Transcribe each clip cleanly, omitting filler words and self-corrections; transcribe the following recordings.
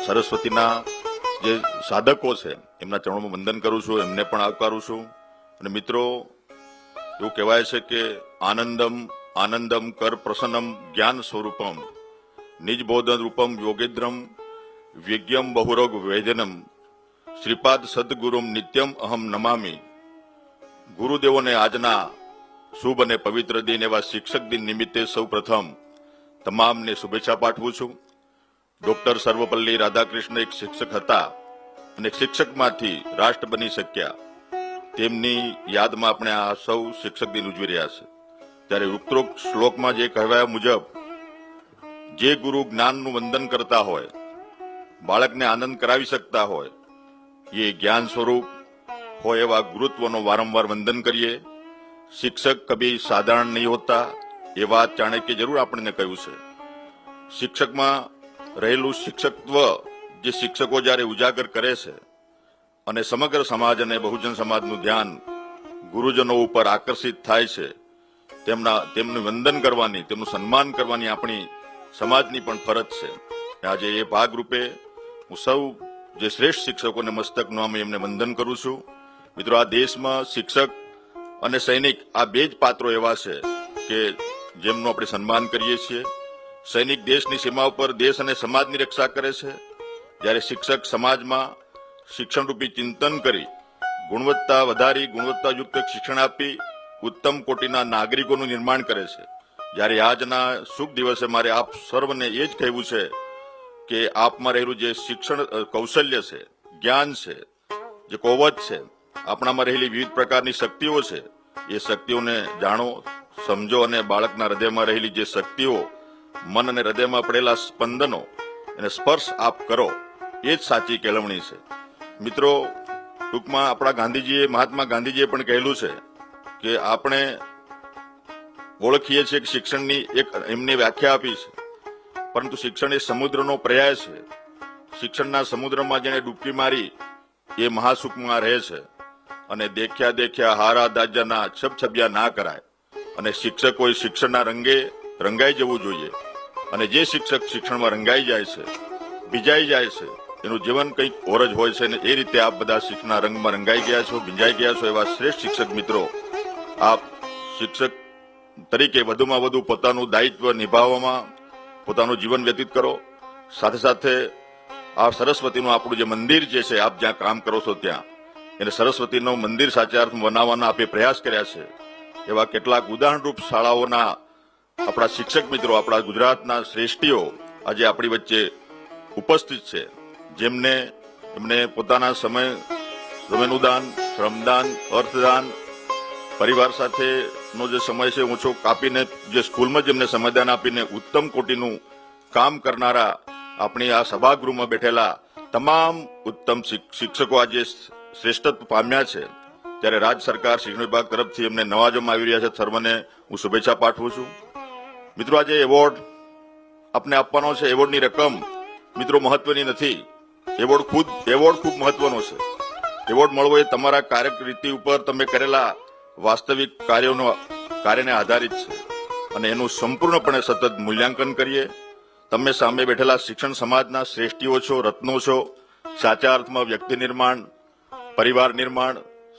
સરસ્વતીના જે સાધકો છે એમના ચરણોમાં વંદન કરું છું, એમને પણ આવકારું છું. અને મિત્રો, એવું કહેવાય છે કે આનંદમ આનંદમ કર પ્રસન્નમ જ્ઞાન સ્વરૂપમ નિજબોધ રૂપમ યોગેદ્રમ વિજ્ઞમ બહુરોગ વૈદ્યનમ શ્રીપાદ સદગુરુમ નિત્યમ અહમ નમામી. ગુરુદેવોને આજના શુભ અને પવિત્ર દિન એવા શિક્ષક દિન નિમિત્તે સૌ પ્રથમ તમામને શુભેચ્છા પાઠવું છું. ડોક્ટર સર્વપલ્લી રાધાકૃષ્ણ એક શિક્ષક હતા અને શિક્ષકમાંથી રાષ્ટ્ર બની શક્યા. તેમની યાદમાં આપણે આ સૌ શિક્ષક દિન ઉજવી રહ્યા છે. ત્યારે ઉપરોક્ત શ્લોકમાં જે કહેવાયા મુજબ જે ગુરુ જ્ઞાનનું વંદન કરતા હોય, બાળકને આનંદ કરાવી શકતા હોય, એ જ્ઞાન સ્વરૂપ હોય એવા ગુરુત્વનો વારંવાર વંદન કરીએ. શિક્ષક કભી સાધારણ નહીં હોતા એ વાત ચાણક્ય જરૂર આપણને કહ્યું છે. શિક્ષકમાં રહેલું શિક્ષકત્વ જે શિક્ષકો જ્યારે ઉજાગર કરે છે અને સમગ્ર સમાજ અને બહુજન સમાજનું ધ્યાન ગુરુજનો ઉપર આકર્ષિત થાય છે, તેમનું વંદન કરવાની, તેમનું સન્માન કરવાની આપણી સમાજની પણ ફરજ છે. આજે એ ભાગરૂપે હું સૌ જે શ્રેષ્ઠ શિક્ષકોને મસ્તક નોમી એમને વંદન કરું છું. મિત્રો, આ દેશમાં શિક્ષક અને સૈનિક આ બે જ પાત્રો એવા છે કે જેમનું આપણે સન્માન કરીએ છીએ. સૈનિક દેશની સીમા ઉપર દેશ અને સમાજની રક્ષા કરે છે, જ્યારે શિક્ષક સમાજમાં શિક્ષણરૂપી ચિંતન કરી ગુણવત્તા વધારી, ગુણવત્તાયુક્ત શિક્ષણ આપી ઉત્તમ કોટીના નાગરિકોનું નિર્માણ કરે છે. જ્યારે આજના શુભ દિવસે મારે આપ સર્વને એ જ કહેવું છે કે આપમાં રહેલું જે શિક્ષણ કૌશલ્ય છે, જ્ઞાન છે, જે કૌવત છે, આપણામાં રહેલી વિવિધ પ્રકારની શક્તિઓ છે, એ શક્તિઓને જાણો, સમજો અને બાળકના હૃદયમાં રહેલી જે શક્તિઓ, મન અને હૃદયમાં પડેલા સ્પંદનો એને સ્પર્શ આપ કરો, એ જ સાચી કેળવણી છે. મિત્રો, ટૂંકમાં આપણા મહાત્મા ગાંધીજીએ પણ કહેલું છે કે આપણે ઓળખીએ છીએ કે શિક્ષણની એક એમની વ્યાખ્યા આપી છે, પરંતુ શિક્ષણ એ સમુદ્રનો પર્યાય છે. શિક્ષણના સમુદ્રમાં જેને ડૂબકી મારી એ મહાસુખમાં રહે છે. અને દેખ્યા હારા દાજાના છબછબિયા ના કરાય. અને શિક્ષકોએ શિક્ષણના રંગે રંગાઈ જવું જોઈએ. અને જે શિક્ષક શિક્ષણમાં રંગાઈ જાય છે, ભીજાઈ જાય છે, એનું જીવન કંઈક ઓર જ હોય છે. અને એ રીતે આપ બધા શિક્ષણના રંગમાં રંગાઈ ગયા છો, ભીંજાઈ ગયા છો. એવા શ્રેષ્ઠ શિક્ષક મિત્રો, આપ શિક્ષક તરીકે વધુમાં વધુ પોતાનું દાયિત્વ નિભાવવામાં પોતાનું જીવન વ્યતીત કરો. સાથે સાથે આ સરસ્વતીનું આપણું જે મંદિર જે છે, આપ જ્યાં કામ કરો છો ત્યાં એને સરસ્વતીનું મંદિર સાચા અર્થમાં બનાવવાના આપે પ્રયાસ કર્યા છે. એવા કેટલાક ઉદાહરણરૂપ શાળાઓના આપણા શિક્ષક મિત્રો, આપણા ગુજરાતના શ્રેષ્ઠીઓ આજે આપણી વચ્ચે ઉપસ્થિત છે, એમને પોતાના સમયનું દાન, શ્રમદાન, અર્થદાન, પરિવાર સાથેનો જે સમય છે ઓછો કાપીને જે સ્કૂલમાં જેમને સમયદાન આપીને ઉત્તમ કોટીનું કામ કરનારા આપણી આ સભાગૃહમાં બેઠેલા તમામ ઉત્તમ શિક્ષકો આજે શ્રેષ્ઠત્વ પામ્યા છે. ત્યારે રાજ્ય સરકાર શિક્ષણ વિભાગ તરફથી એમને નવાજવામાં આવી રહ્યા છે. સર્વને હું શુભેચ્છા પાઠવું છું. મિત્રો, આજે એવોર્ડ આપને આપવાનો છે. એવોર્ડની રકમ મિત્રો મહત્વની નથી. એવોર્ડ ખૂબ મહત્વનો છે. એવોર્ડ મળવો એ તમારા કાર્યરીતિ ઉપર તમે કરેલા વાસ્તવિક કાર્યને આધારિત છે અને એનું સંપૂર્ણપણે સતત મૂલ્યાંકન કરીએ. તમે સામે બેઠેલા શિક્ષણ સમાજના શ્રેષ્ઠીઓ છો, રત્નો છો. સાચા અર્થમાં વ્યક્તિ નિર્માણ, પરિવાર નિર્માણ,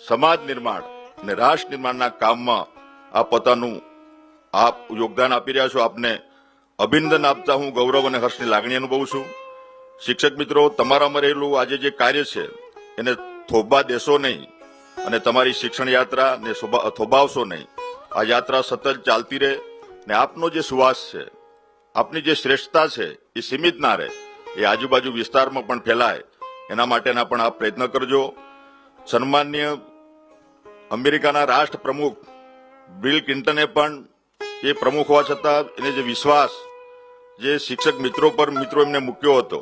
સમાજ નિર્માણ અને રાષ્ટ્ર નિર્માણના કામમાં આ પોતાનું આપ યોગદાન આપી રહ્યા છો. આપને અભિનંદન આપતા હું ગૌરવ અને હર્ષની લાગણી અનુભવું છું. શિક્ષક મિત્રો, તમારામાં રહેલું આજે જે કાર્ય છે એને થોભવા દેશો નહીં અને તમારી શિક્ષણ યાત્રાને થોભાવશો નહીં. આ યાત્રા સતત ચાલતી રહે ને આપનો જે સુવાસ છે, આપની જે શ્રેષ્ઠતા છે એ સીમિત ના રહે, એ આજુબાજુ વિસ્તારમાં પણ ફેલાય. એના માટેના પણ આપ પ્રયત્ન કરજો. સન્માનીય અમેરિકાના રાષ્ટ્ર પ્રમુખ બિલ ક્લિન્ટને પણ એ પ્રમુખ હોવા છતાં એને જે વિશ્વાસ જે શિક્ષક મિત્રો એમને મૂક્યો હતો,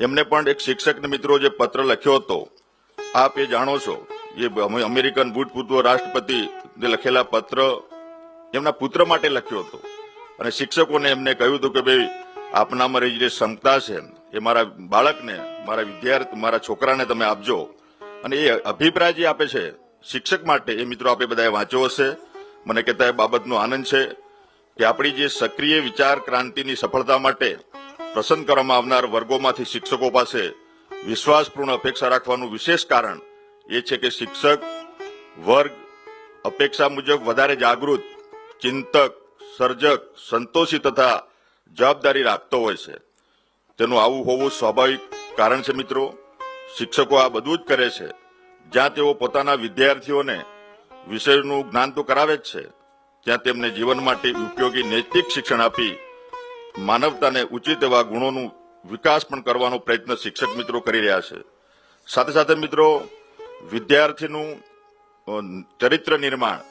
એમને પણ એક શિક્ષકને મિત્રો જે પત્ર લખ્યો હતો, આપ એ જાણો છો, એ અમેરિકન ભૂતપૂર્વ રાષ્ટ્રપતિ લખેલા પત્ર એમના પુત્ર માટે લખ્યો હતો. અને શિક્ષકોને એમને કહ્યું હતું કે ભાઈ, આપનામાં રહી જે ક્ષમતા છે એ મારા બાળકને, મારા વિદ્યાર્થી, મારા છોકરાને તમે આપજો. અને એ અભિપ્રાય જે આપે છે શિક્ષક માટે, એ મિત્રો આપે બધાએ વાંચ્યો હશે. મને કહેતા એ બાબતનો આનંદ છે કે આપણી જે સક્રિય વિચાર ક્રાંતિની સફળતા માટે પસંદ કરવામાં આવનાર વર્ગોમાંથી શિક્ષકો પાસે વિશ્વાસપૂર્ણ અપેક્ષા રાખવાનું વિશેષ કારણ એ છે કે શિક્ષક વર્ગ અપેક્ષા મુજબ વધારે જાગૃત, ચિંતક, સર્જક, સંતોષી તથા જવાબદારી રાખતો હોય છે. તેનું આવું હોવું સ્વાભાવિક કારણ છે. મિત્રો, શિક્ષકો આ બધું જ કરે છે જ્યાં તેઓ પોતાના વિદ્યાર્થીઓને વિષયનું જ્ઞાન તો કરાવે જ છે, ત્યાં તેમને જીવન માટે ઉપયોગી નૈતિક શિક્ષણ આપી માનવતાને ઉચિત એવા ગુણોનું વિકાસ પણ કરવાનો પ્રયત્ન શિક્ષક મિત્રો કરી રહ્યા છે. સાથે સાથે મિત્રો, વિદ્યાર્થીનું ચરિત્ર નિર્માણ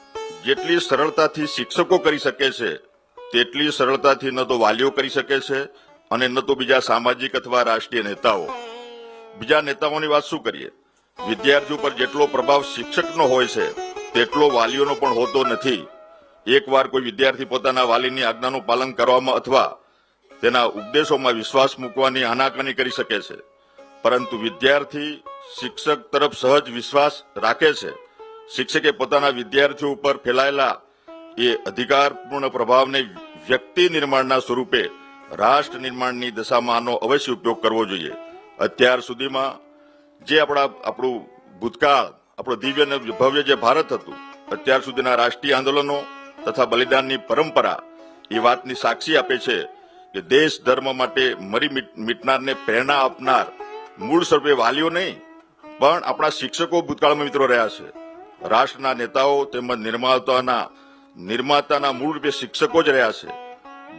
જેટલી સરળતાથી શિક્ષકો કરી શકે છે તેટલી સરળતાથી ન તો વાલીઓ કરી શકે છે અને ન તો બીજા સામાજિક અથવા રાષ્ટ્રીય નેતાઓ. બીજા નેતાઓની વાત શું કરીએ, વિદ્યાર્થીઓ પર જેટલો પ્રભાવ શિક્ષકનો હોય છે તેટલો વાલીઓનો પણ હોતો નથી. એકવાર કોઈ વિદ્યાર્થી પોતાના વાલીની આજ્ઞાનું પાલન કરવામાં અથવા તેના ઉપદેશોમાં વિશ્વાસ મૂકવાની આનાકાની કરી શકે છે, પરંતુ વિદ્યાર્થી શિક્ષક તરફ સહજ વિશ્વાસ રાખે છે. શિક્ષકે પોતાના વિદ્યાર્થીઓ ઉપર ફેલાયેલા એ અધિકારપૂર્ણ પ્રભાવને વ્યક્તિ નિર્માણના સ્વરૂપે રાષ્ટ્ર નિર્માણની દશામાં આનો અવશ્ય ઉપયોગ કરવો જોઈએ. અત્યાર સુધીમાં જે આપણું ભૂતકાળ, આપણો દિવ્ય અને ભવ્ય જે ભારત હતું, અત્યાર સુધીના રાષ્ટ્રીય આંદોલનો તથા બલિદાનની પરંપરા એ વાતની સાક્ષી આપે છે કે દેશ ધર્મ માટે મરી મીટનારને પ્રેરણા આપનાર મૂળ સ્વરૂપે વાલીઓ નહીં પણ આપણા શિક્ષકો ભૂતકાળમાં મિત્રો રહ્યા છે. રાષ્ટ્રના નેતાઓ તેમજ નિર્માતાના મૂળ રૂપે શિક્ષકો જ રહ્યા છે,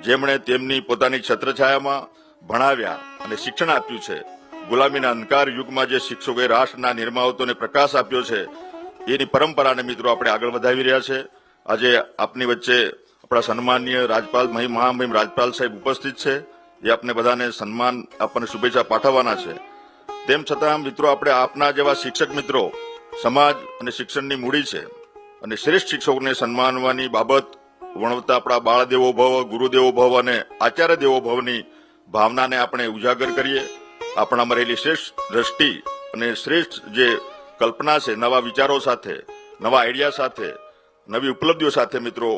જેમણે તેમની પોતાની છત્રછાયામાં ભણાવ્યા અને શિક્ષણ આપ્યું છે. ગુલામીના અંધકાર યુગમાં જે શિક્ષકોએ રાષ્ટ્રના નિર્માતાઓને પ્રકાશ આપ્યો છે એની પરંપરાને મિત્રો આપણે આગળ વધાવી રહ્યા છે. આજે આપની વચ્ચે આપણા સન્માનીય રાજપાલ મહામહિમ રાજપાલ સાહેબ ઉપસ્થિત છે, જે આપને બધાને સન્માન આપણને શુભેચ્છા પાઠવવાના છે. તેમ છતાં મિત્રો, આપણે આપના જેવા શિક્ષક મિત્રો સમાજ અને શિક્ષણની મૂડી છે અને શ્રેષ્ઠ શિક્ષકોને સન્માનવાની બાબત વણવતા આપણા બાળદેવો ભવ, ગુરુદેવો ભવ અને આચાર્ય દેવો ભવની ભાવનાને આપણે ઉજાગર કરીએ. આપણામાં રહેલી શ્રેષ્ઠ દ્રષ્ટિ અને શ્રેષ્ઠ જે કલ્પના છે, નવા વિચારો સાથે, નવા આઈડિયા સાથે, નવી ઉપલબ્ધિઓ સાથે મિત્રો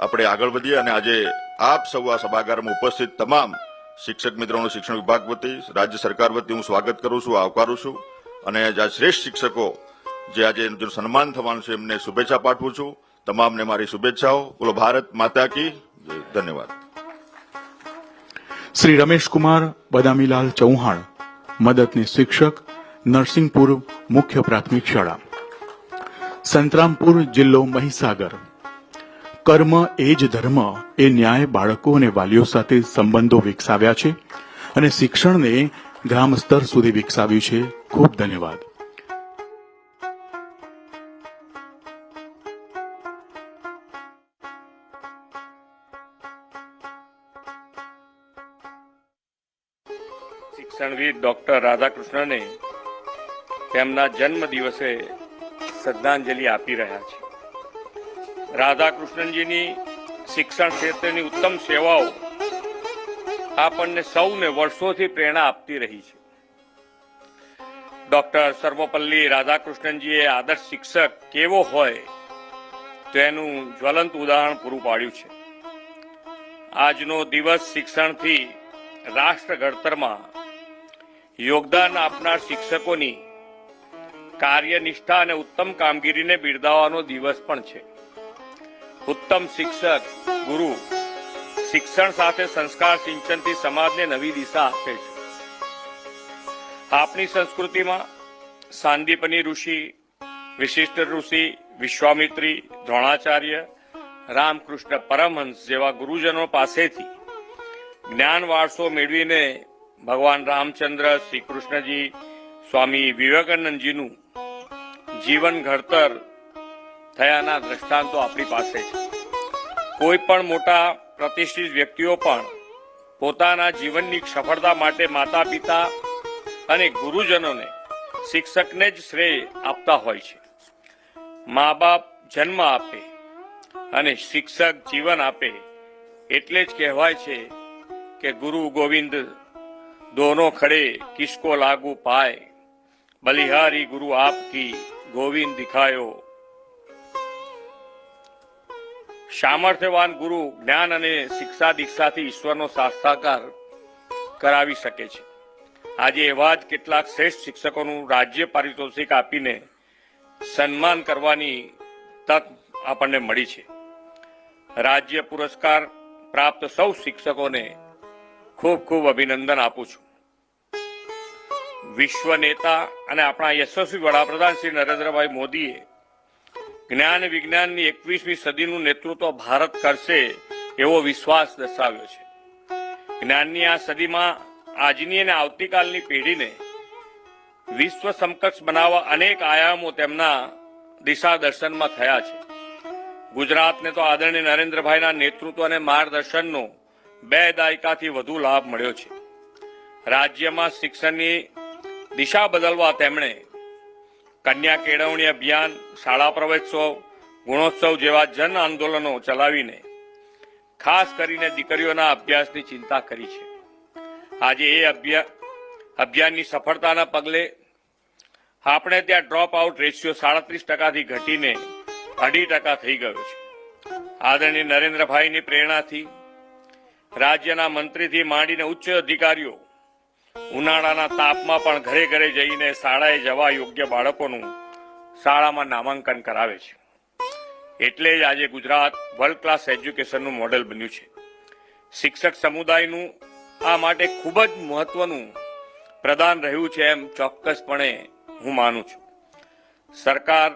આપણે આગળ વધીએ. અને આજે આપ સૌ આ સભાગારમાં ઉપસ્થિત તમામ શિક્ષક મિત્રોનું શિક્ષણ વિભાગ વતી, રાજ્ય સરકાર વતી હું સ્વાગત કરું છું, આવકારું છું. અને આ શ્રેષ્ઠ શિક્ષકો જે આજે સન્માન થવાનું છે એમને શુભેચ્છા પાઠવું છું. તમામને મારી શુભેચ્છાઓ. બોલો ભારત માતા કી જય. ધન્યવાદ. શ્રી રમેશકુમાર બદામીલાલ ચૌહાણ, મદદની શિક્ષક, નરસિંહપુર મુખ્ય પ્રાથમિક શાળા, સંતરામપુર, જિલ્લો મહીસાગર. કર્મ એ જ ધર્મ એ ન્યાય બાળકો અને વાલીઓ સાથે સંબંધો વિકસાવ્યા છે અને શિક્ષણને ગ્રામ સ્તર સુધી વિકસાવ્યું છે. ખૂબ ધન્યવાદ. શિક્ષણવિદ ડોક્ટર રાધાકૃષ્ણને તેમના જન્મ દિવસે શ્રદ્ધાંજલિ આપી રહ્યા છે. રાધાકૃષ્ણજીની શિક્ષણ ક્ષેત્રની ઉત્તમ સેવાઓ આપણને સૌને વર્ષોથી પ્રેરણા આપતી રહી છે. ડોક્ટર સર્વપલ્લી રાધાકૃષ્ણનજીએ આદર્શ શિક્ષક કેવો હોય તેનું જ્વલંત ઉદાહરણ પૂરું પાડ્યું છે. આજનો દિવસ શિક્ષણથી રાષ્ટ્ર ઘડતરમાં યોગદાન આપનાર શિક્ષકોની કાર્યનિષ્ઠા અને ઉત્તમ કામગીરીને બિરદાવવાનો દિવસ પણ છે. ઉત્તમ શિક્ષક ગુરુ શિક્ષણ સાથે સંસ્કાર સિંચનથી સમાજને નવી દિશા આપે છે. આપણી સંસ્કૃતિમાં સાંદીપની ઋષિ, વિશિષ્ટ ઋષિ, વિશ્વામિત્રી, દ્રોણાચાર્ય, રામકૃષ્ણ પરમહંસ જેવા ગુરુજનો પાસેથી જ્ઞાન વારસો મેળવીને ભગવાન રામચંદ્ર, શ્રી કૃષ્ણજી, સ્વામી વિવેકાનંદજીનું જીવન ઘડતર થયાના દ્રષ્ટાંતો આપણી પાસે છે. કોઈ પણ મોટા પ્રતિષ્ઠિત વ્યક્તિઓ પણ પોતાના જીવનની સફળતા માટે માતા પિતા અને ગુરુજનોને, શિક્ષકને જ શ્રેય આપતા હોય છે. મા બાપ જન્મ આપે અને શિક્ષક જીવન આપે એટલે જ કહેવાય છે કે ગુરુ ગોવિંદ દોનો ખડે કિસકો લાગુ પાય, બલિહારી ગુરુ આપકી ગોવિંદ દિખાયો. સામર્થ્યવાન ગુરુ જ્ઞાન અને શિક્ષા દીક્ષાથી ઈશ્વરનો સાક્ષાત્કાર કરાવી શકે છે. આજે એવા જ કેટલાક શ્રેષ્ઠ શિક્ષકોનું રાજ્ય પારિતોષિક આપીને સન્માન કરવાની તક આપણને મળી છે. રાજ્ય પુરસ્કાર પ્રાપ્ત સૌ શિક્ષકોને ખૂબ ખૂબ અભિનંદન આપું છું. વિશ્વ નેતા અને આપણા યશસ્વી વડાપ્રધાન શ્રી નરેન્દ્રભાઈ મોદીએ જ્ઞાન વિજ્ઞાનની 21મી સદીનું નેતૃત્વ ભારત કરશે એવો વિશ્વાસ દર્શાવ્યો છે. જ્ઞાનની આ સદીમાં આજની અને આવતીકાલની પેઢીને વિશ્વ સમકક્ષ બનાવવા અનેક આયામો તેમના દિશા દર્શનમાં થયા છે. ગુજરાતને તો આદરણીય નરેન્દ્રભાઈના નેતૃત્વ અને માર્ગદર્શનનો 2 દાયકાથી વધુ લાભ મળ્યો છે. રાજ્યમાં શિક્ષણની દિશા બદલવા તેમણે કન્યા કેળવણી અભિયાન, શાળા પ્રવેશોત્સવ, ગુણોત્સવ જેવા જન આંદોલનો ચલાવીને ખાસ કરીને દીકરીઓના અભ્યાસની ચિંતા કરી છે. આજે એ અભિયાનની સફળતાના પગલે આપણે ત્યાં ડ્રોપ આઉટ રેશિયો 37% ઘટીને 2.5% થઈ ગયો છે. આદરણીય નરેન્દ્રભાઈની પ્રેરણાથી રાજ્યના મંત્રીથી માંડીને ઉચ્ચ અધિકારીઓ ઉનાળાના તાપમાં પણ ઘરે ઘરે જઈને શાળાએ જવા યોગ્ય બાળકોનું શાળામાં નામાંકન કરાવે છે. એટલે જ આજે ગુજરાત વર્લ્ડ ક્લાસ એજ્યુકેશનનું મોડેલ બન્યું છે. શિક્ષક સમુદાયનું આ માટે ખૂબ જ મહત્વનું પ્રદાન રહ્યું છે એમ ચોક્કસપણે હું માનું છું. સરકાર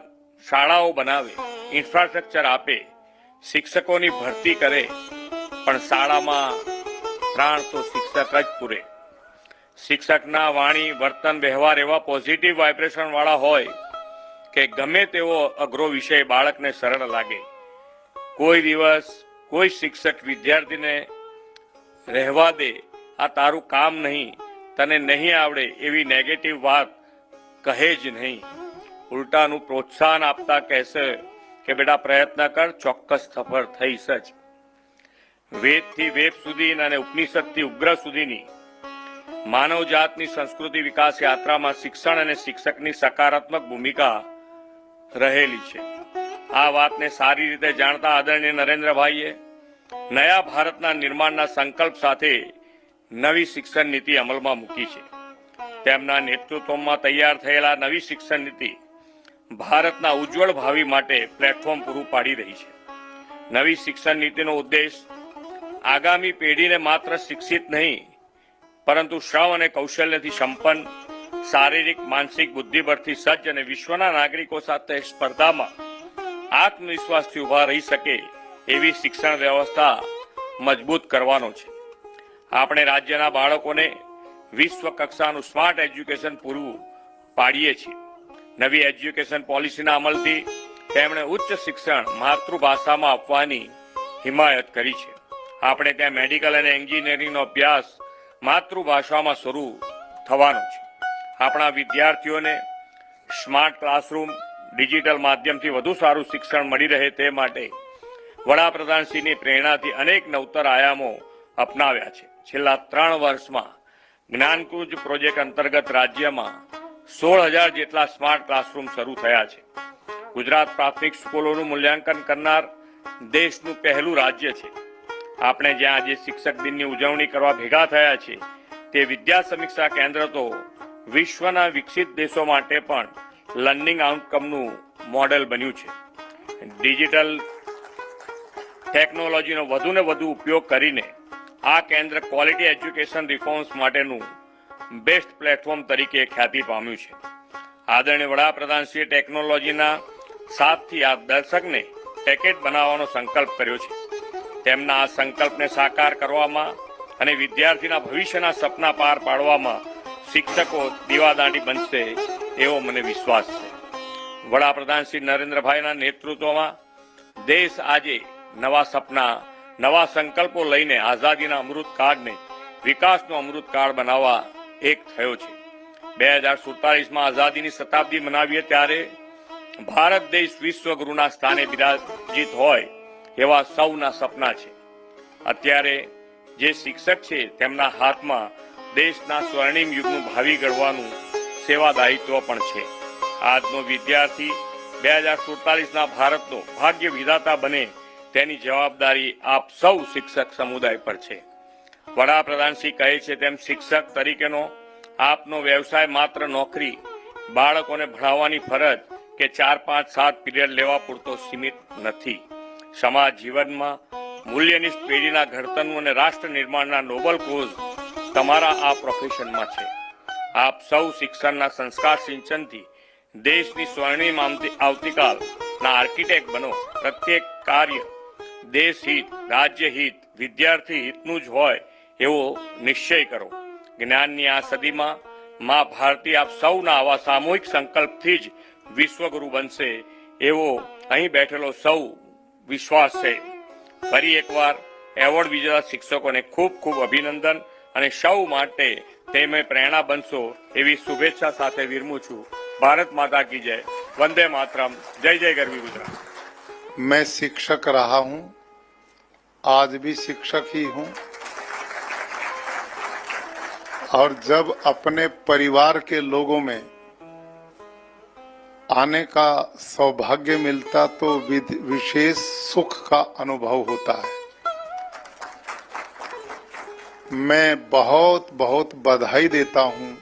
શાળાઓ બનાવે, ઇન્ફ્રાસ્ટ્રક્ચર આપે, શિક્ષકોની ભરતી કરે, પણ શાળામાં પ્રાણ તો શિક્ષક જ પૂરે. શિક્ષકના વાણી, વર્તન, વ્યવહાર એવા પોઝિટિવ વાઇબ્રેશન વાળા હોય કે ગમે તેવો અઘરો વિષય બાળકને સરળ લાગે. કોઈ દિવસ કોઈ શિક્ષક વિદ્યાર્થીને રહેવા દે, આ તારું કામ નહીં, તને નહીં આવડે એવી નેગેટિવ વાત કહે જ નહીં. ઉલટાનું પ્રોત્સાહન આપતા કહેશે કે બેટા પ્રયત્ન કર, ચોક્કસ સફળ થઈશ જ. વેદથી વેદ સુધી અને ઉપનિષદથી ઉગ્ર સુધીની માનવ જાતની સંસ્કૃતિ વિકાસ યાત્રામાં શિક્ષણ અને શિક્ષકની સકારાત્મક ભૂમિકા રહેલી છે. આ વાતને સારી રીતે જાણતા આદરણીય નરેન્દ્રભાઈએ નયા ભારતના નિર્માણના સંકલ્પ સાથે નવી શિક્ષણ નીતિ અમલમાં મૂકી છે. તેમના નેતૃત્વમાં તૈયાર થયેલા નવી શિક્ષણ નીતિ ભારતના ઉજ્જવળ ભાવિ માટે પ્લેટફોર્મ પૂરું પાડી રહી છે. નવી શિક્ષણ નીતિનો ઉદ્દેશ આગામી પેઢીને માત્ર શિક્ષિત નહીં, પરંતુ શ્રમ અને કૌશલ્યથી સંપન્ન, શારીરિક માનસિક બુદ્ધિબળથી સજ્જ અને વિશ્વના નાગરિકો સાથે સ્પર્ધામાં આત્મવિશ્વાસથી ઉભા રહી શકે એવી શિક્ષણ વ્યવસ્થા મજબૂત કરવાનો છે. આપણે રાજ્યના બાળકોને વિશ્વ કક્ષાનું સ્માર્ટ એજ્યુકેશન પૂરું પાડીએ છીએ. નવી એજ્યુકેશન પોલિસીના અમલથી તેમણે ઉચ્ચ શિક્ષણ માતૃભાષામાં આપવાની હિમાયત કરી છે. આપણે ત્યાં મેડિકલ અને એન્જિનિયરિંગનો અભ્યાસ માતૃભાષામાં શરૂ થવાનો છે. આપણા વિદ્યાર્થીઓને સ્માર્ટ ક્લાસરૂમ, ડિજિટલ માધ્યમથી વધુ સારું શિક્ષણ મળી રહે તે માટે વડાપ્રધાનશ્રીની પ્રેરણાથી અનેક નવતર આયામો અપનાવ્યા છે. છેલ્લા 3 વર્ષમાં જ્ઞાનકુંજ પ્રોજેક્ટ અંતર્ગત રાજ્યમાં 16,000 જેટલા સ્માર્ટ ક્લાસરૂમ શરૂ થયા છે. ગુજરાત પ્રાથમિક સ્કૂલોનું મૂલ્યાંકન કરનાર દેશનું પહેલું રાજ્ય છે. આપણે જ્યાં આજે શિક્ષક દિનની ઉજવણી કરવા ભેગા થયા છે તે વિદ્યા સમીક્ષા કેન્દ્ર તો વિશ્વના વિકસિત દેશો માટે પણ લર્નિંગ આઉટકમનું મોડેલ બન્યું છે. ડિજિટલ ટેકનોલોજીનો વધુને વધુ ઉપયોગ કરીને આ કેન્દ્ર ક્વોલિટી એજ્યુકેશન રિફોર્મ્સ માટેનું બેસ્ટ પ્લેટફોર્મ તરીકે ખ્યાતિ પામ્યું છે. આદરણીય વડાપ્રધાનશ્રીએ ટેકનોલોજીના સાથથી આ દર્શકને પેકેટ બનાવવાનો સંકલ્પ કર્યો છે. તેમના આ સંકલ્પને સાકાર કરવામાં અને વિદ્યાર્થીના ભવિષ્યના સપના પાર પાડવામાં શિક્ષકો દીવાદાંડી બનશે એવો મને વિશ્વાસ છે. વડાપ્રધાન શ્રી નરેન્દ્રભાઈના નેતૃત્વમાં દેશ આજે નવા સપના, નવા સંકલ્પો લઈને આઝાદીના અમૃતકાળને વિકાસનો અમૃતકાળ બનાવવા એક થયો છે. 2047માં આઝાદીની શતાબ્દી મનાવીએ ત્યારે ભારત દેશ વિશ્વગુરુના સ્થાને બિરાજિત હોય એવા સૌના સપના છે. અત્યારે જે શિક્ષક છે તેમના હાથમાં દેશના સ્વર્ણિમ યુગનું ભાવિ ઘડવાનું સેવા દાયિત્વ પણ છે. આજનો વિદ્યાર્થી 2047ના ભારતનો ભાગ્ય વિધાતા બને તેની જવાબદારી આપ સૌ શિક્ષક સમુદાય પર છે. વડાપ્રધાન શ્રી કહે છે તેમ શિક્ષક તરીકેનો આપનો વ્યવસાય માત્ર નોકરી, બાળકોને ભણાવવાની ફરજ કે 4, 5, 7 પીરિયડ લેવા પૂરતો સીમિત નથી. સમાજ જીવનમાં મૂલ્યનિષ્ઠ પેઢીના ઘડતરનું અને રાષ્ટ્ર નિર્માણના નોબલ કોઝ તમારા આ પ્રોફેશનમાં છે. આપ સૌ શિક્ષણના સંસ્કાર સિંચનથી દેશની સ્વર્ણિમ આવતીકાલના આર્કિટેક્ટ બનો. પ્રત્યેક કાર્ય દેશ હિત, રાજ્ય હિત, વિદ્યાર્થી હિતનું જ હોય એવો નિશ્ચય કરો. જ્ઞાનની આ સદીમાં માં ભારતી આપ સૌના આવા સામૂહિક સંકલ્પથી જ વિશ્વગુરુ બનશે એવો અહીં બેઠેલો સૌ વિશ્વાસ છે. ફરી એકવાર એવોર્ડ વિજેતા શિક્ષકોને ખૂબ ખૂબ અભિનંદન અને સૌ માટે તમે પ્રેરણા બનશો એવી શુભેચ્છા સાથે વિરમું છું. ભારત माता की जय. वंदे मातरम. जय जय गरवी गुजरात. मैं शिक्षक रहा हूं, आज भी शिक्षक ही हूं, और जब अपने परिवार के लोगों में आने का सौभाग्य मिलता तो विशेष सुख का अनुभव होता है. मैं बहुत बहुत बधाई देता हूं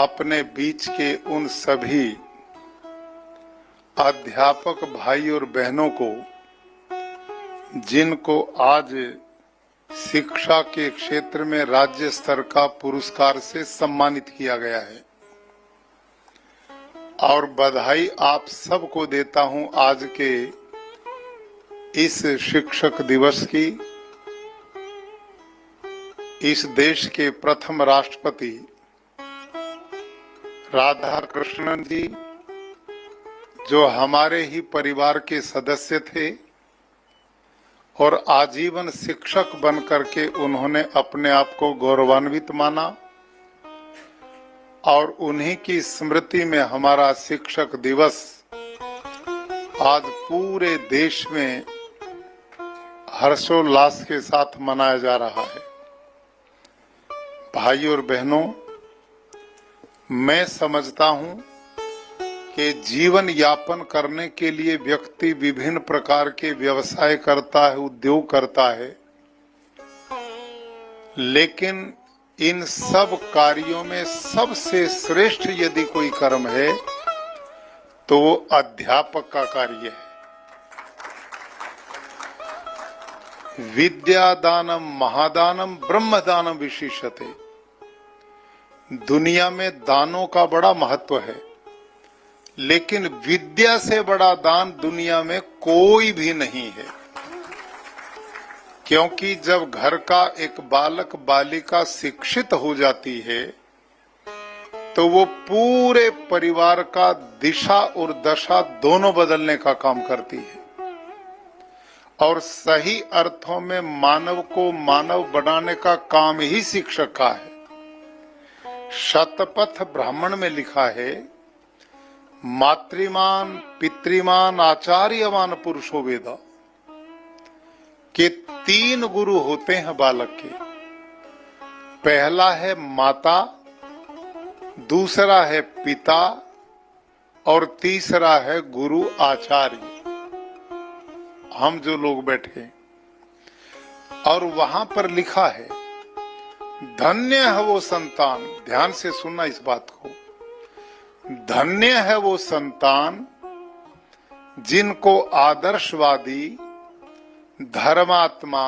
अपने बीच के उन सभी अध्यापक भाई और बहनों को जिनको आज शिक्षा के क्षेत्र में राज्य स्तर का पुरस्कार से सम्मानित किया गया है. और बधाई आप सबको देता हूं आज के इस शिक्षक दिवस की. इस देश के प्रथम राष्ट्रपति राधा कृष्णन जी, जो हमारे ही परिवार के सदस्य थे और आजीवन शिक्षक बनकर के उन्होंने अपने आप को गौरवान्वित माना, और उन्हीं की स्मृति में हमारा शिक्षक दिवस आज पूरे देश में हर्षोल्लास के साथ मनाया जा रहा है. भाइयों और बहनों, मैं समझता हूं कि जीवन यापन करने के लिए व्यक्ति विभिन्न प्रकार के व्यवसाय करता है, उद्योग करता है, लेकिन इन सब कार्यों में सबसे श्रेष्ठ यदि कोई कर्म है तो वो अध्यापक का कार्य है. विद्यादानम महादानम ब्रह्मदानम विशिष्यते. दुनिया में दानों का बड़ा महत्व है, लेकिन विद्या से बड़ा दान दुनिया में कोई भी नहीं है. क्योंकि जब घर का एक बालक बालिका शिक्षित हो जाती है तो वो पूरे परिवार का दिशा और दशा दोनों बदलने का काम करती है, और सही अर्थों में मानव को मानव बनाने का काम ही शिक्षक का है. शतपथ ब्राह्मण में लिखा है, मातृमान पितृमान आचार्यमान पुरुषो वेद, के 3 गुरु होते हैं बालक के. पहला है माता, दूसरा है पिता, और तीसरा है गुरु आचार्य, हम जो लोग बैठे. और वहां पर लिखा है, धन्य है वो संतान, ध्यान से सुनना इस बात को, धन्य है वो संतान जिनको आदर्शवादी, धर्मात्मा,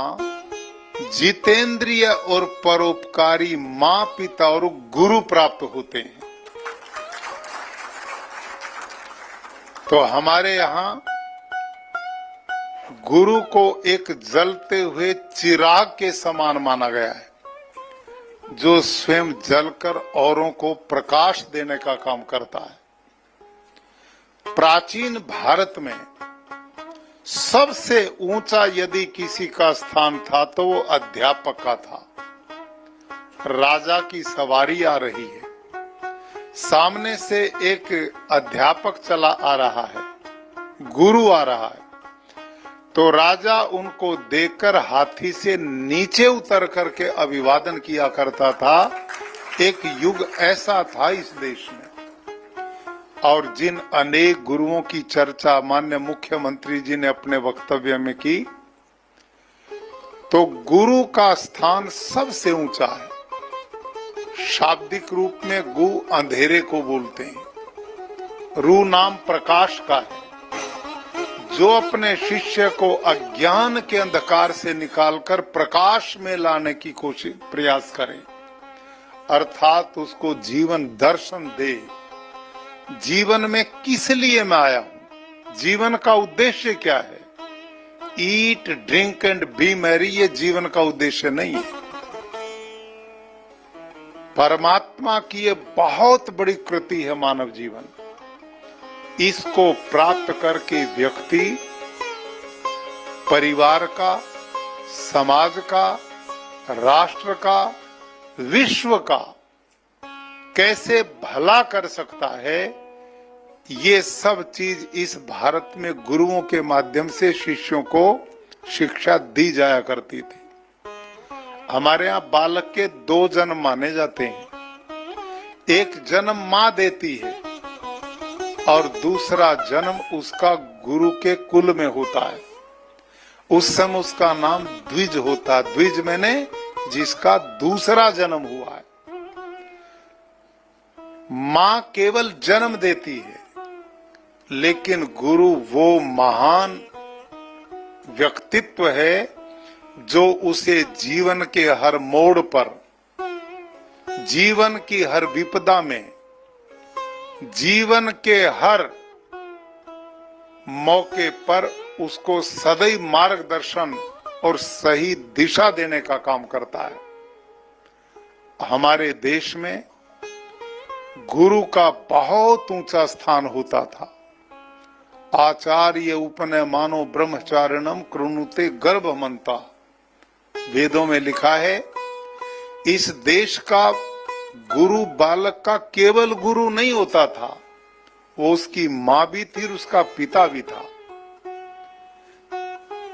जितेंद्रिय और परोपकारी माँ पिता और गुरु प्राप्त होते हैं. तो हमारे यहाँ गुरु को एक जलते हुए चिराग के समान माना गया है, जो स्वयं जलकर औरों को प्रकाश देने का काम करता है. प्राचीन भारत में सबसे ऊंचा यदि किसी का स्थान था तो वो अध्यापक का था. राजा की सवारी आ रही है, सामने से एक अध्यापक चला आ रहा है, गुरु आ रहा है, तो राजा उनको देखकर हाथी से नीचे उतर करके अभिवादन किया करता था. एक युग ऐसा था इस देश में. और जिन अनेक गुरुओं की चर्चा माननीय मुख्यमंत्री जी ने अपने वक्तव्य में की, तो गुरु का स्थान सबसे ऊंचा है। शाब्दिक रूप में गु अंधेरे को बोलते हैं, रू नाम प्रकाश का है। जो अपने शिष्य को अज्ञान के अंधकार से निकालकर प्रकाश में लाने की कोशिश प्रयास करे, अर्थात उसको जीवन दर्शन दे। जीवन में किस लिए मैं आया हूं, जीवन का उद्देश्य क्या है? Eat drink and B Mary, ये जीवन का उद्देश्य नहीं है। परमात्मा की ये बहुत बड़ी कृति है मानव जीवन। इसको प्राप्त करके व्यक्ति परिवार का, समाज का, राष्ट्र का, विश्व का कैसे भला कर सकता है, ये सब चीज इस भारत में गुरुओं के माध्यम से शिष्यों को शिक्षा दी जाया करती थी। हमारे यहाँ बालक के 2 जन्म माने जाते हैं। एक जन्म माँ देती है और दूसरा जन्म उसका गुरु के कुल में होता है। उस समय उसका नाम द्विज होता है। द्विज मैंने जिसका दूसरा जन्म हुआ है। माँ केवल जन्म देती है, लेकिन गुरु वो महान व्यक्तित्व है जो उसे जीवन के हर मोड़ पर, जीवन की हर विपदा में, जीवन के हर मौके पर उसको सदैव मार्गदर्शन और सही दिशा देने का काम करता है। हमारे देश में गुरु का बहुत ऊंचा स्थान होता था। आचार्य उपनयमानो ब्रह्मचारिणम कृणुते गर्भमंता, वेदों में लिखा है। इस देश का गुरु बालक का केवल गुरु नहीं होता था, वो उसकी माँ भी थी और उसका पिता भी था।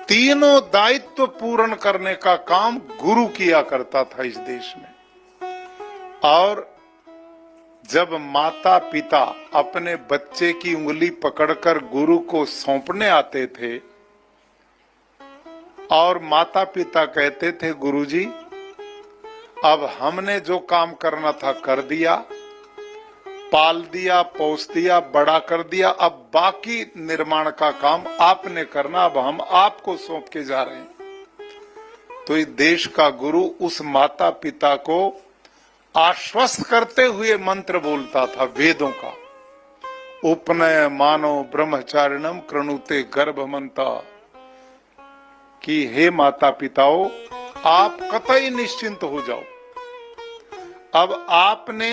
तीनों दायित्व पूर्ण करने का काम गुरु किया करता था इस देश में। और जब माता पिता अपने बच्चे की उंगली पकड़कर गुरु को सौंपने आते थे और माता पिता कहते थे, गुरुजी अब हमने जो काम करना था कर दिया, पाल दिया, पोस दिया, बड़ा कर दिया, अब बाकी निर्माण का काम आपने करना, अब हम आपको सौंप के जा रहे हैं। तो इस देश का गुरु उस माता पिता को आश्वस्त करते हुए मंत्र बोलता था वेदों का, उपनय मानो ब्रह्मचारिणम कृणुते गर्भमंता, कि हे माता पिताओं आप कतई निश्चिंत हो जाओ। अब आपने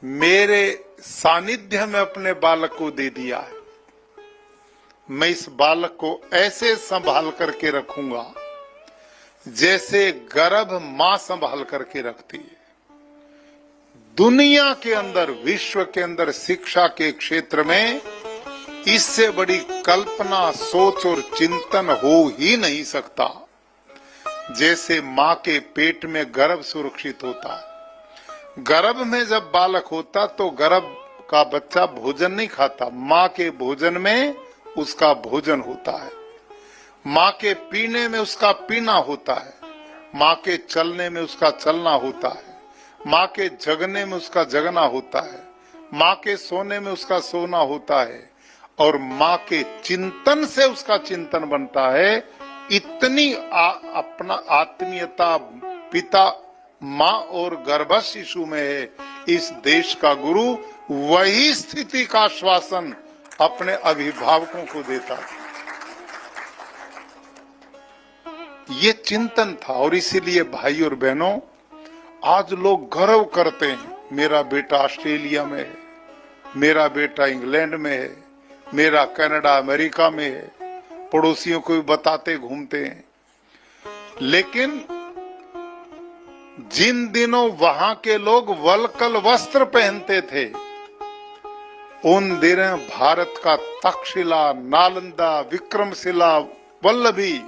मेरे सानिध्य में अपने बालक को दे दिया है, मैं इस बालक को ऐसे संभाल करके रखूंगा जैसे गर्भ मां संभाल करके रखती है। दुनिया के अंदर, विश्व के अंदर शिक्षा के क्षेत्र में इससे बड़ी कल्पना, सोच और चिंतन हो ही नहीं सकता। जैसे मां के पेट में गर्भ सुरक्षित होता है, गर्भ में जब बालक होता तो गर्भ का बच्चा भोजन नहीं खाता, मां के भोजन में उसका भोजन होता है, मां के पीने में उसका पीना होता है, मां के चलने में उसका चलना होता है, मां के जगने में उसका जगना होता है, मां के सोने में उसका सोना होता है, और मां के चिंतन से उसका चिंतन बनता है। इतनी अपना आत्मीयता पिता, मां और गर्भ शिशु में है। इस देश का गुरु वही स्थिति का आश्वासन अपने अभिभावकों को देता है। ये चिंतन था, और इसीलिए भाई और बहनों आज लोग गर्व करते हैं, मेरा बेटा ऑस्ट्रेलिया में है, मेरा बेटा इंग्लैंड में है, मेरा कनाडा अमेरिका में है, पड़ोसियों को भी बताते घूमते हैं। लेकिन जिन दिनों वहां के लोग वल्कल वस्त्र पहनते थे, उन दिनों भारत का तक्षशिला, नालंदा, विक्रमशिला, वल्लभी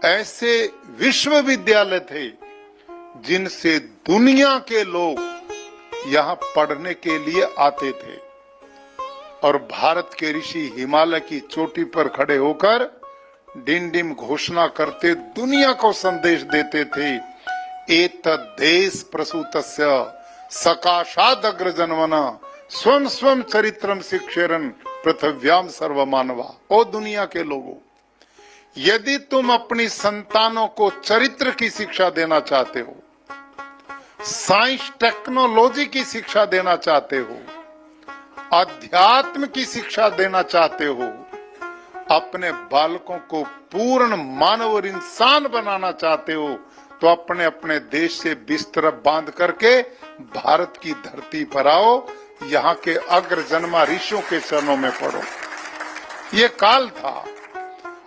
ऐसे विश्वविद्यालय थे जिनसे दुनिया के लोग यहाँ पढ़ने के लिए आते थे। और भारत के ऋषि हिमालय की चोटी पर खड़े होकर डिंडिम घोषणा करते दुनिया को संदेश देते थे, एतद् देश प्रसूतस्य सकाशाद अग्रजन्मन स्वयं स्वयं चरित्रम शिक्षेरन पृथ्व्याम सर्वमानवा। ओ दुनिया के लोगों, यदि तुम अपनी संतानों को चरित्र की शिक्षा देना चाहते हो, साइंस टेक्नोलॉजी की शिक्षा देना चाहते हो, अध्यात्म की शिक्षा देना चाहते हो, अपने बालकों को पूर्ण मानव और इंसान बनाना चाहते हो, तो अपने अपने देश से बिस्तर बांध करके भारत की धरती पर आओ, यहाँ के अग्रजन्मा ऋषियों के चरणों में पड़ो। ये काल था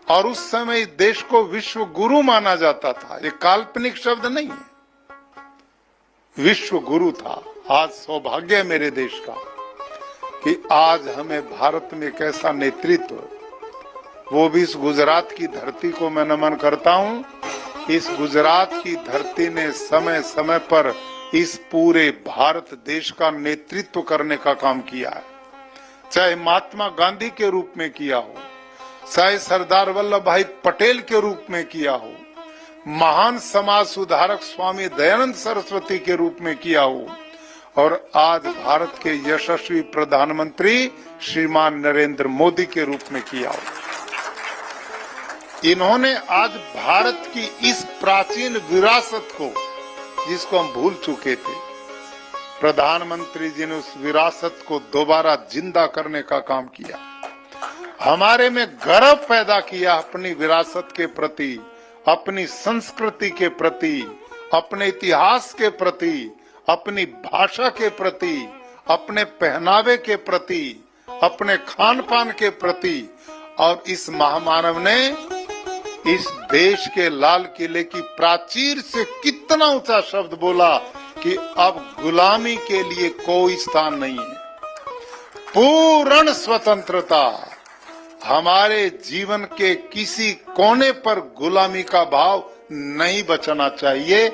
और उस समय इस देश को विश्व गुरु माना जाता था। ये काल्पनिक शब्द नहीं है, विश्व गुरु था। आज सौभाग्य है मेरे देश का कि आज हमें भारत में एक ऐसा नेतृत्व, वो भी इस गुजरात की धरती को मैं नमन करता हूं। इस गुजरात की धरती ने समय समय पर इस पूरे भारत देश का नेतृत्व करने का काम किया है, चाहे महात्मा गांधी के रूप में किया हो, चाहे सरदार वल्लभ भाई पटेल के रूप में किया हो, महान समाज सुधारक स्वामी दयानंद सरस्वती के रूप में किया हो, और आज भारत के यशस्वी प्रधानमंत्री श्रीमान नरेंद्र मोदी के रूप में किया हो। इन्होंने आज भारत की इस प्राचीन विरासत को, जिसको हम भूल चुके थे, प्रधानमंत्री जी ने उस विरासत को दोबारा जिंदा करने का काम किया। हमारे में गर्व पैदा किया अपनी विरासत के प्रति, अपनी संस्कृति के प्रति, अपने इतिहास के प्रति, अपनी भाषा के प्रति, अपने पहनावे के प्रति, अपने खान पान के प्रति। और इस महामानव ने इस देश के लाल किले की प्राचीर से कितना ऊंचा शब्द बोला कि अब गुलामी के लिए कोई स्थान नहीं है, पूर्ण स्वतंत्रता। हमारे जीवन के किसी कोने पर गुलामी का भाव नहीं बचना चाहिए।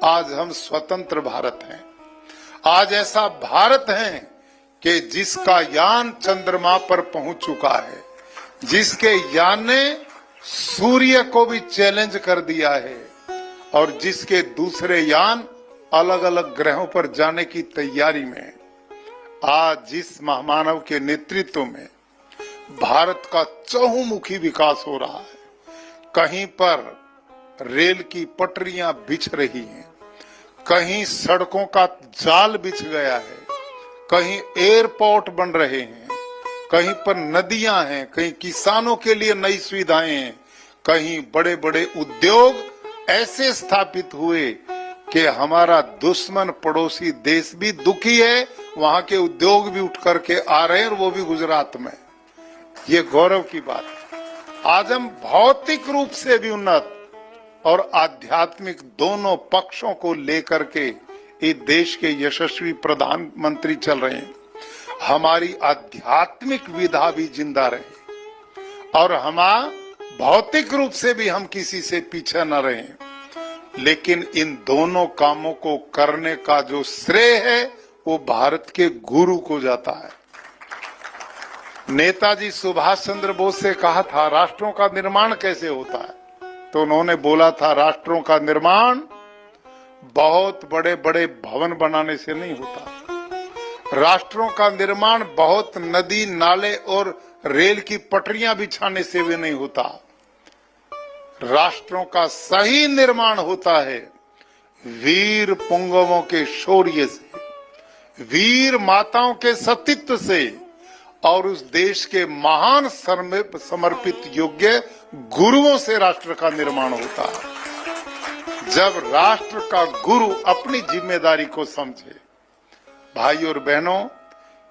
आज हम स्वतंत्र भारत हैं। आज ऐसा भारत है कि जिसका यान चंद्रमा पर पहुंच चुका है, जिसके यान ने सूर्य को भी चैलेंज कर दिया है, और जिसके दूसरे यान अलग अलग ग्रहों पर जाने की तैयारी में है। आज जिस महामानव के नेतृत्व में भारत का चहुमुखी विकास हो रहा है, कहीं पर रेल की पटरियां बिछ रही हैं, कहीं सड़कों का जाल बिछ गया है, कहीं एयरपोर्ट बन रहे हैं, कहीं पर नदियां हैं, कहीं किसानों के लिए नई सुविधाएं हैं, कहीं बड़े बड़े उद्योग ऐसे स्थापित हुए कि हमारा दुश्मन पड़ोसी देश भी दुखी है, वहां के उद्योग भी उठ करके आ रहे हैं, और वो भी गुजरात में। ये गौरव की बात है। आज हम भौतिक रूप से भी उन्नत और आध्यात्मिक दोनों पक्षों को लेकर के इस देश के यशस्वी प्रधानमंत्री चल रहे हैं। हमारी आध्यात्मिक विधा भी जिंदा रहे और भौतिक रूप से भी हम किसी से पीछे न रहें। लेकिन इन दोनों कामों को करने का जो श्रेय है वो भारत के गुरु को जाता है। नेताजी सुभाष चंद्र बोस से कहा था राष्ट्रों का निर्माण कैसे होता है, तो उन्होंने बोला था राष्ट्रों का निर्माण बहुत बड़े बड़े भवन बनाने से नहीं होता। राष्ट्रों का निर्माण बहुत नदी नाले और रेल की पटरियां बिछाने से भी नहीं होता। राष्ट्रों का सही निर्माण होता है वीर पुंगवों के शौर्य से, वीर माताओं के सतीत्व से, और उस देश के महान समर्पित योग्य गुरुओं से राष्ट्र का निर्माण होता है। जब राष्ट्र का गुरु अपनी जिम्मेदारी को समझे। भाई और बहनों,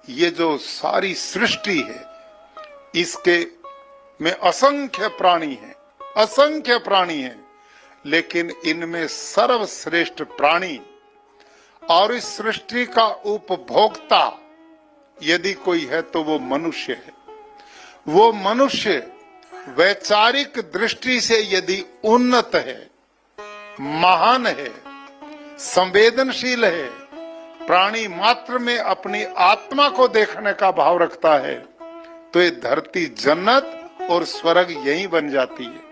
ये जो सारी सृष्टि है इसके में असंख्य प्राणी हैं, असंख्य प्राणी हैं, लेकिन इनमें सर्वश्रेष्ठ प्राणी और इस सृष्टि का उपभोक्ता यदि कोई है तो वो मनुष्य है। वो मनुष्य वैचारिक दृष्टि से यदि उन्नत है, महान है, संवेदनशील है, प्राणी मात्र में अपनी आत्मा को देखने का भाव रखता है, तो ये धरती जन्नत और स्वर्ग यही बन जाती है।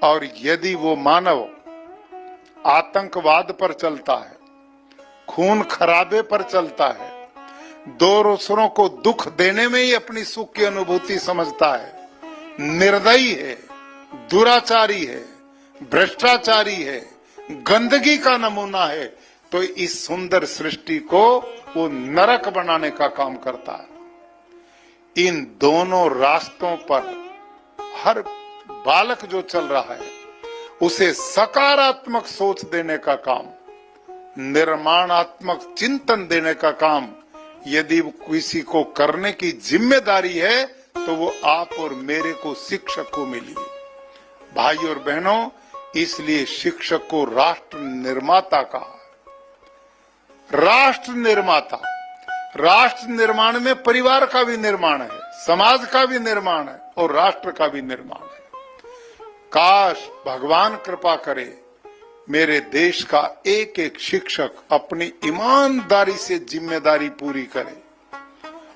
और यदि वो मानव आतंकवाद पर चलता है, खून खराबे पर चलता है, दूसरों को दुख देने में ही अपनी सुख की अनुभूति समझता है, निर्दयी है, दुराचारी है, भ्रष्टाचारी है, गंदगी का नमूना है, तो इस सुंदर सृष्टि को वो नरक बनाने का काम करता है। इन दोनों रास्तों पर हर बालक जो चल रहा है उसे सकारात्मक सोच देने का काम, निर्माणात्मक चिंतन देने का काम यदि किसी को करने की जिम्मेदारी है तो वो आप और मेरे को शिक्षक को मिली। भाई और बहनों, इसलिए शिक्षक को राष्ट्र निर्माता कहा। राष्ट्र निर्माता, राष्ट्र निर्माण में परिवार का भी निर्माण है, समाज का भी निर्माण है और राष्ट्र का भी निर्माण है। काश भगवान कृपा करे मेरे देश का एक एक शिक्षक अपनी ईमानदारी से जिम्मेदारी पूरी करे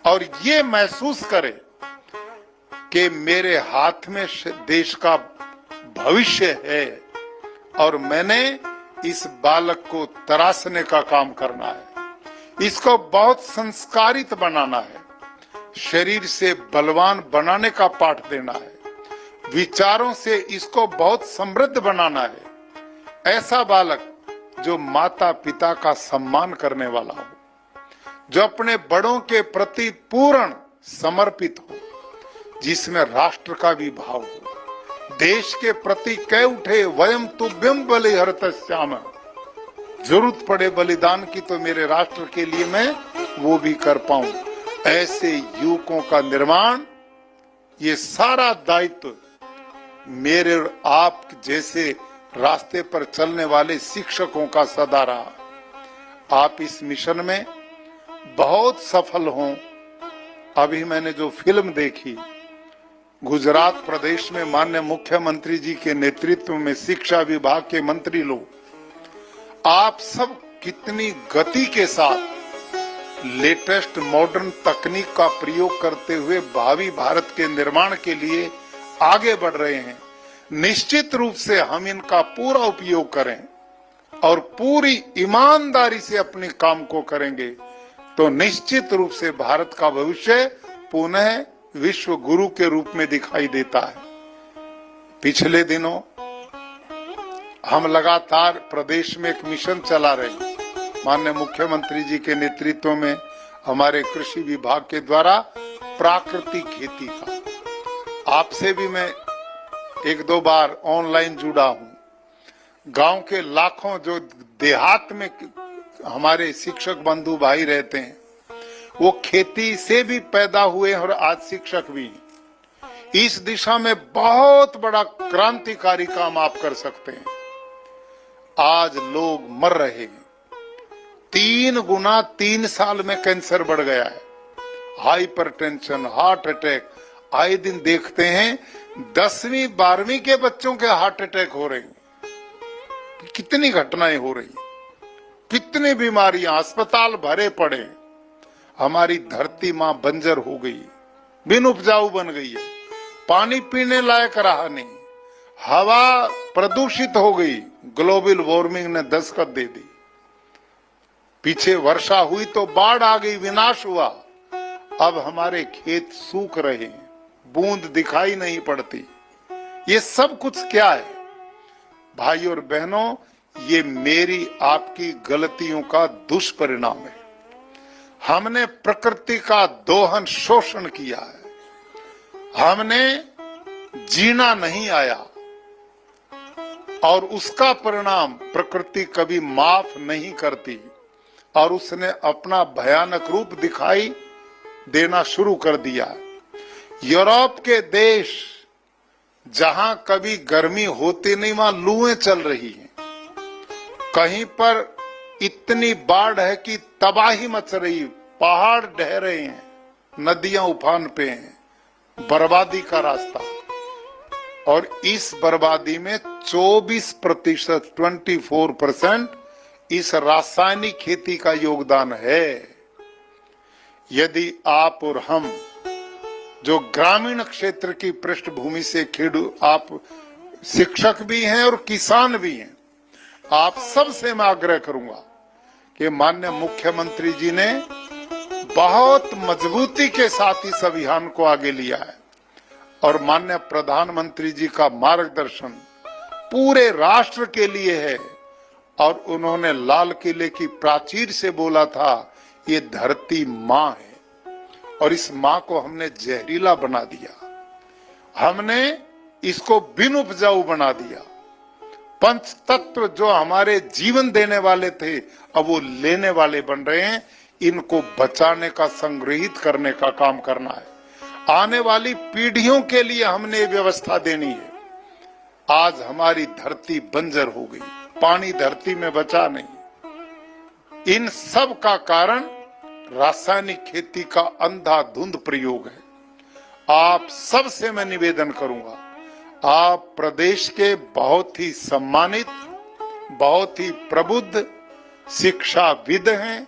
और ये महसूस करे कि मेरे हाथ में देश का भविष्य है और मैंने इस बालक को तराशने का काम करना है, इसको बहुत संस्कारित बनाना है, शरीर से बलवान बनाने का पाठ देना है, विचारों से इसको बहुत समृद्ध बनाना है। ऐसा बालक जो माता पिता का सम्मान करने वाला हो, जो अपने बड़ों के प्रति पूर्ण समर्पित हो, जिसमें राष्ट्र का भी भाव हो, देश के प्रति कह उठे वयम तुभ्यम बलिहर्तस्याम, जरूरत पड़े बलिदान की तो मेरे राष्ट्र के लिए मैं वो भी कर पाऊं। ऐसे युवकों का निर्माण, ये सारा दायित्व मेरे और आप जैसे रास्ते पर चलने वाले शिक्षकों का सदा रहा। आप इस मिशन में बहुत सफल हों। अभी मैंने जो फिल्म देखी, गुजरात प्रदेश में माननीय मुख्यमंत्री जी के नेतृत्व में शिक्षा विभाग के मंत्री लोग, आप सब कितनी गति के साथ लेटेस्ट मॉडर्न तकनीक का प्रयोग करते हुए भावी भारत के निर्माण के लिए आगे बढ़ रहे हैं। निश्चित रूप से हम इनका पूरा उपयोग करें और पूरी ईमानदारी से अपने काम को करेंगे तो निश्चित रूप से भारत का भविष्य पुनः विश्व गुरु के रूप में दिखाई देता है। पिछले दिनों हम लगातार प्रदेश में एक मिशन चला रहे हैं, माननीय मुख्यमंत्री जी के नेतृत्व में हमारे कृषि विभाग के द्वारा प्राकृतिक खेती का। आपसे भी मैं एक दो बार ऑनलाइन जुड़ा हूं। गांव के लाखों जो देहात में हमारे शिक्षक बंधु भाई रहते हैं, वो खेती से भी पैदा हुए और आज शिक्षक भी। इस दिशा में बहुत बड़ा क्रांतिकारी काम आप कर सकते हैं। आज लोग मर रहे हैं, 3 गुना 3 साल में कैंसर बढ़ गया है, हाइपरटेंशन, हार्ट अटैक। आए दिन देखते हैं 10वीं 12वीं के बच्चों के हार्ट अटैक हो रहे हैं। कितनी घटनाएं हो रही, कितनी बीमारियां, अस्पताल भरे पड़े। हमारी धरती मां बंजर हो गई, बिन उपजाऊ बन गई है, पानी पीने लायक रहा नहीं, हवा प्रदूषित हो गई, ग्लोबल वार्मिंग ने दस्तक दे दी। पीछे वर्षा हुई तो बाढ़ आ गई, विनाश हुआ। अब हमारे खेत सूख रहे हैं, बूंद दिखाई नहीं पड़ती। ये सब कुछ क्या है भाई और बहनों? ये मेरी आपकी गलतियों का दुष्परिणाम है। हमने प्रकृति का दोहन शोषण किया है, हमने जीना नहीं आया और उसका परिणाम प्रकृति कभी माफ नहीं करती और उसने अपना भयानक रूप दिखाई देना शुरू कर दिया। यूरोप के देश जहां कभी गर्मी होती नहीं, वहां लूएं चल रही हैं। कहीं पर इतनी बाढ़ है कि तबाही मच रही, पहाड़ ढह रहे हैं, नदियां उफान पे हैं, बर्बादी का रास्ता। और इस बर्बादी में 24%, 24% इस रासायनिक खेती का योगदान है। यदि आप और हम जो ग्रामीण क्षेत्र की पृष्ठभूमि से आप शिक्षक भी हैं और किसान भी हैं। आप सबसे मैं आग्रह करूंगा कि माननीय मुख्यमंत्री जी ने बहुत मजबूती के साथ इस अभियान को आगे लिया है और माननीय प्रधानमंत्री जी का मार्गदर्शन पूरे राष्ट्र के लिए है। और उन्होंने लाल किले की प्राचीर से बोला था, ये धरती माँ है और इस माँ को हमने जहरीला बना दिया, हमने इसको बिन उपजाऊ बना दिया। पंच तत्व जो हमारे जीवन देने वाले थे अब वो लेने वाले बन रहे हैं। इनको बचाने का, संग्रहित करने का काम करना है। आने वाली पीढ़ियों के लिए हमने व्यवस्था देनी है। आज हमारी धरती बंजर हो गई, पानी धरती में बचा नहीं। इन सब का कारण रासायनिक खेती का अंधाधुंध प्रयोग है। आप सबसे मैं निवेदन करूंगा, आप प्रदेश के बहुत ही सम्मानित, बहुत ही प्रबुद्ध शिक्षाविद हैं।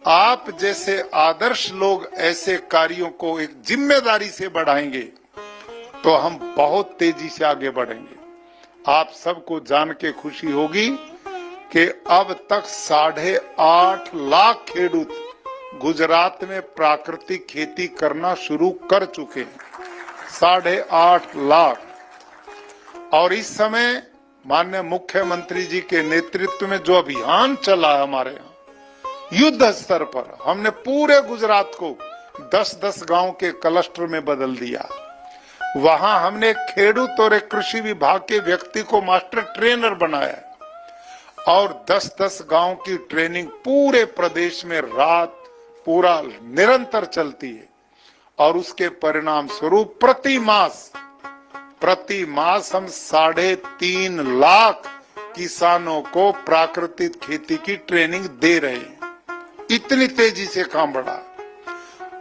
आप जैसे आदर्श लोग ऐसे कार्यों को एक जिम्मेदारी से बढ़ाएंगे तो हम बहुत तेजी से आगे बढ़ेंगे। आप सबको जान के खुशी होगी कि अब तक 8.5 लाख खेडूत गुजरात में प्राकृतिक खेती करना शुरू कर चुके हैं। 8.5 लाख। और इस समय माननीय मुख्यमंत्री जी के नेतृत्व में जो अभियान चला है हमारे यहाँ युद्ध स्तर पर, हमने पूरे गुजरात को 10-10 गांव के क्लस्टर में बदल दिया। वहां हमने खेडूत और एक कृषि विभाग के व्यक्ति को मास्टर ट्रेनर बनाया और 10-10 गांव की ट्रेनिंग पूरे प्रदेश में रात पूरा निरंतर चलती है। और उसके परिणाम स्वरूप प्रति मास हम 3.5 लाख किसानों को प्राकृतिक खेती की ट्रेनिंग दे रहे हैं। इतनी तेजी से काम बढ़ा।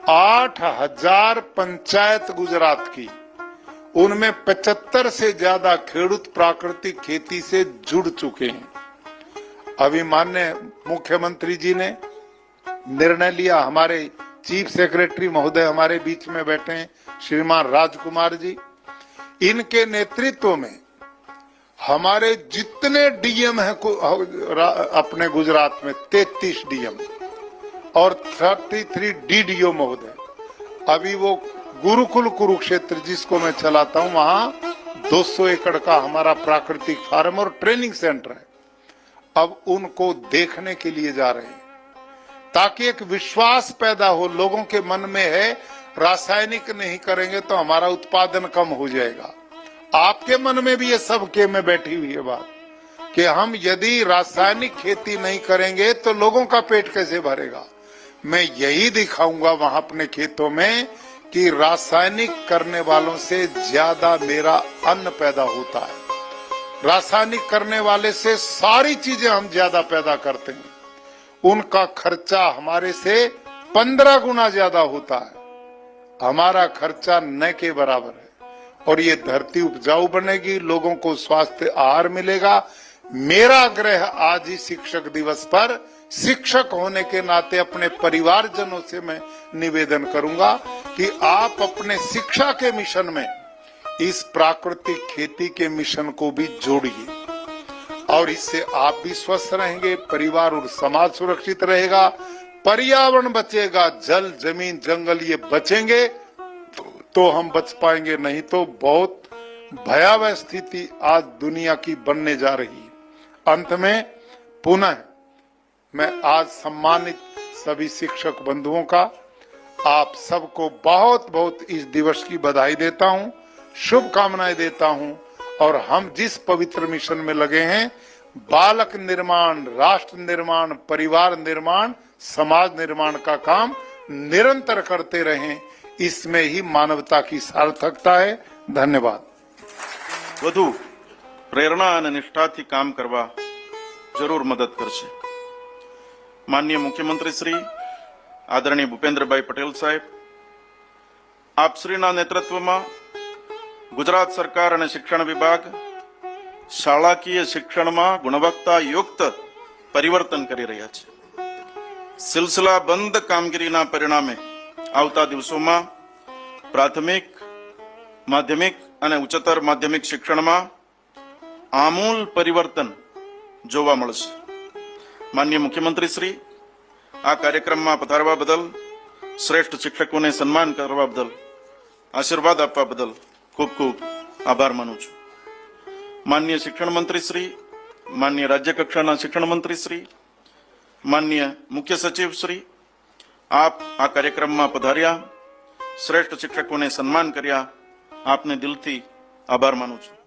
8,000 पंचायत गुजरात की, उनमें 75 से ज्यादा खेडूत प्राकृतिक खेती से जुड़ चुके हैं। अभी माननीय मुख्यमंत्री जी ने निर्णय लिया, हमारे चीफ सेक्रेटरी महोदय हमारे बीच में बैठे हैं, श्रीमान राजकुमार जी, इनके नेतृत्व में हमारे जितने डीएम हैं अपने गुजरात में 33 डीएम और 33 डीडीओ महोदय, अभी वो गुरुकुल कुरुक्षेत्र जिसको मैं चलाता हूं, वहां 200 एकड़ का हमारा प्राकृतिक फार्म और ट्रेनिंग सेंटर है। अब उनको देखने के लिए जा रहे हैं ताकि एक विश्वास पैदा हो लोगों के मन में है, रासायनिक नहीं करेंगे तो हमारा उत्पादन कम हो जाएगा। आपके मन में भी ये सबके में बैठी हुई है बात कि हम यदि रासायनिक खेती नहीं करेंगे तो लोगों का पेट कैसे भरेगा। मैं यही दिखाऊंगा वहां अपने खेतों में कि रासायनिक करने वालों से ज्यादा मेरा अन्न पैदा होता है। रासायनिक करने वाले से सारी चीजें हम ज्यादा पैदा करते हैं, उनका खर्चा हमारे से 15 गुना ज्यादा होता है। हमारा खर्चा न के बराबर है और ये धरती उपजाऊ बनेगी, लोगों को स्वास्थ्य आहार मिलेगा। मेरा आग्रह आज ही शिक्षक दिवस पर शिक्षक होने के नाते अपने परिवारजनों से मैं निवेदन करूंगा कि आप अपने शिक्षा के मिशन में इस प्राकृतिक खेती के मिशन को भी जोड़िए और इससे आप भी स्वस्थ रहेंगे, परिवार और समाज सुरक्षित रहेगा, पर्यावरण बचेगा, जल जमीन जंगल ये बचेंगे तो हम बच पाएंगे, नहीं तो बहुत भयावह स्थिति आज दुनिया की बनने जा रही है। अंत में पुनः मैं आज सम्मानित सभी शिक्षक बंधुओं का आप सबको बहुत बहुत इस दिवस की बधाई देता हूं, शुभकामनाएं देता हूं। और हम जिस पवित्र मिशन में लगे हैं, बालक निर्माण, राष्ट्र निर्माण, परिवार निर्माण, समाज निर्माण का काम निरंतर करते रहें, इसमें ही मानवता की सार्थकता है। धन्यवाद। વધુ પ્રેરણા અને નિષ્ઠાથી કામ કરવા જરૂર મદદ કરશે. માનનીય મુખ્યમંત્રી શ્રી આદરણીય ભૂપેન્દ્રભાઈ પટેલ સાહેબ, આપશ્રીના નેતૃત્વમાં ગુજરાત સરકાર અને શિક્ષણ વિભાગ શાળાકીય શિક્ષણમાં ગુણવત્તાયુક્ત પરિવર્તન કરી રહ્યા છે. સિલસિલાબંધ કામગીરીના પરિણામે આવતા દિવસોમાં પ્રાથમિક, માધ્યમિક અને ઉચ્ચતર માધ્યમિક શિક્ષણમાં આમૂલ પરિવર્તન જોવા મળશે. માનનીય મુખ્યમંત્રી શ્રી, આ કાર્યક્રમમાં પધારવા બદલ, શ્રેષ્ઠ શિક્ષકોને સન્માન કરવા બદલ, આશીર્વાદ આપવા બદલ ખૂબ ખૂબ આભાર માનું છું. માનનીય શિક્ષણ મંત્રી શ્રી, માનનીય રાજ્ય કક્ષાના શિક્ષણ મંત્રી શ્રી, માનનીય મુખ્ય સચિવ શ્રી, આપ આ કાર્યક્રમમાં પધાર્યા, શ્રેષ્ઠ શિક્ષકોને સન્માન કર્યા, આપને દિલથી આભાર માનું છું.